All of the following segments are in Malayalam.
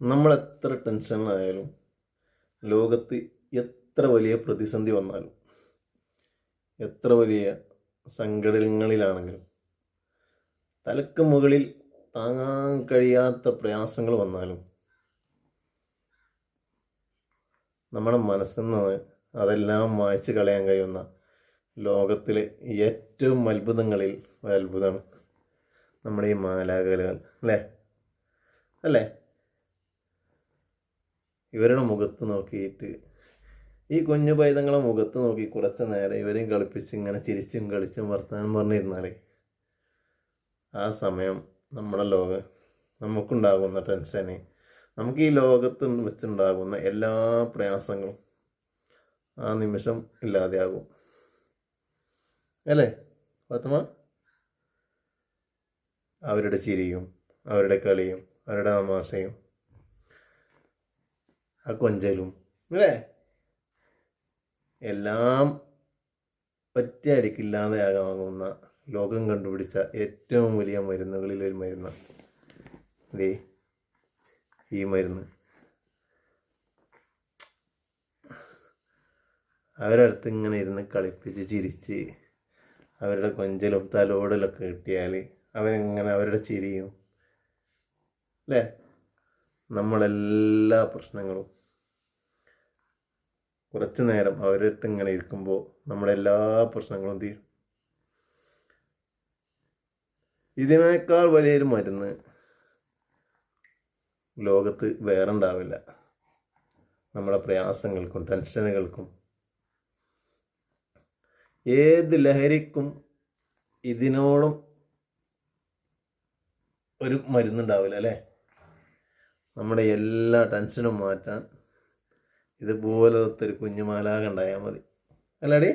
നമ്മൾ എത്ര ടെൻഷനിലായാലും ലോകത്ത് എത്ര വലിയ പ്രതിസന്ധി വന്നാലും എത്ര വലിയ സങ്കടങ്ങളിലാണെങ്കിലും തലക്ക് മുകളിൽ താങ്ങാൻ കഴിയാത്ത പ്രയാസങ്ങൾ വന്നാലും നമ്മുടെ മനസ്സിൽ നിന്ന് അതെല്ലാം മായ്ച്ചു കളയാൻ കഴിയുന്ന ലോകത്തിലെ ഏറ്റവും അത്ഭുതങ്ങളിൽ ഒരു അത്ഭുതമാണ് നമ്മുടെ ഈ മാലാഖകൾ. അല്ലേ അല്ലേ ഇവരുടെ മുഖത്ത് നോക്കിയിട്ട്, ഈ കുഞ്ഞു പൈതങ്ങളെ മുഖത്ത് നോക്കി കുറച്ച് നേരം ഇവരെയും കളിപ്പിച്ച് ഇങ്ങനെ ചിരിച്ചും കളിച്ചും വർത്തമാനം പറഞ്ഞിരുന്നാൽ ആ സമയം നമ്മുടെ നമുക്കുണ്ടാകുന്ന ടെൻഷന്, നമുക്ക് ഈ ലോകത്ത് വെച്ചുണ്ടാകുന്ന എല്ലാ പ്രയാസങ്ങളും ആ നിമിഷം ഇല്ലാതെയാകും. അല്ലേ ഫാത്തിമ? അവരുടെ ചിരിയും അവരുടെ കളിയും അവരുടെ തമാശയും ആ കൊഞ്ചലും, അല്ലേ, എല്ലാം ഒറ്റയടിക്കില്ലാതെ ആകാവുന്ന ലോകം കണ്ടുപിടിച്ച ഏറ്റവും വലിയ മരുന്നുകളിൽ ഒരു മരുന്നാണ് ഈ മരുന്ന്. അവരടുത്ത് ഇങ്ങനെ ഇരുന്ന് കളിപ്പിച്ച് ചിരിച്ച് അവരുടെ കൊഞ്ചലും തലോടലൊക്കെ കിട്ടിയാൽ അവരിങ്ങനെ അവരുടെ ചിരിയും, അല്ലേ, നമ്മളെല്ലാ പ്രശ്നങ്ങളും കുറച്ച് നേരം അവരടുത്ത് ഇങ്ങനെ ഇരിക്കുമ്പോൾ നമ്മളെല്ലാ പ്രശ്നങ്ങളും തീരും. ഇതിനേക്കാൾ വലിയൊരു മരുന്ന് ലോകത്ത് വേറെ ഉണ്ടാവില്ല. നമ്മുടെ പ്രയാസങ്ങൾക്കും ടെൻഷനുകൾക്കും ഏത് ലഹരിക്കും ഇതിനോളം ഒരു മരുന്നുണ്ടാവില്ല. അല്ലേ, നമ്മുടെ എല്ലാ ടെൻഷനും മാറ്റാൻ ഇതുപോലത്തെ ഒരു കുഞ്ഞുമാലാക ഉണ്ടായാൽ മതി. അല്ലേടി?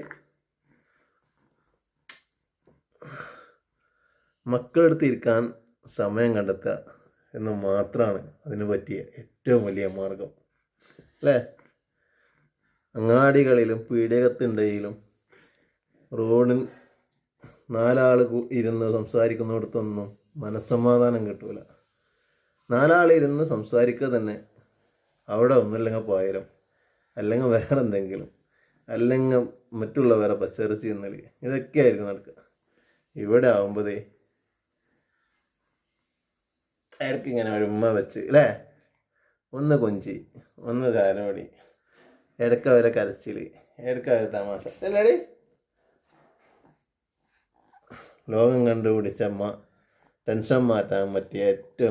മക്കളെടുത്ത് ഇരിക്കാൻ സമയം കണ്ടെത്തുക എന്ന് മാത്രമാണ് അതിന് പറ്റിയ ഏറ്റവും വലിയ മാർഗം. അല്ലേ, അങ്ങാടികളിലും പീഡികത്തിൻ്റെയിലും റോഡിൽ നാലാൾ ഇരുന്ന് സംസാരിക്കുന്നിടത്തൊന്നും മനസ്സമാധാനം കിട്ടൂല. നാലാളിരുന്ന് സംസാരിക്കുക തന്നെ അവിടെ ഒന്നുമില്ലെങ്കിൽ പോയാലും, അല്ലെങ്കിൽ വേറെ എന്തെങ്കിലും, അല്ലെങ്കിൽ മറ്റുള്ളവരെ പച്ചരച്ച് തിന്നൽ, ഇതൊക്കെയായിരിക്കും നടക്കുക. ഇവിടെ ആവുമ്പോഴേ ഇടയ്ക്ക് ഇങ്ങനെ ഒരു ഉമ്മ വെച്ച്, അല്ലേ, ഒന്ന് കൊഞ്ചി, ഒന്ന് കാരമടി, ഇടയ്ക്ക് അവരെ കരച്ചിൽ, ഇടയ്ക്ക് അവരെ തമാശ, അല്ലേടി? ലോകം കണ്ടുപിടിച്ച ടെൻഷൻ മാറ്റാൻ പറ്റിയ ഏറ്റവും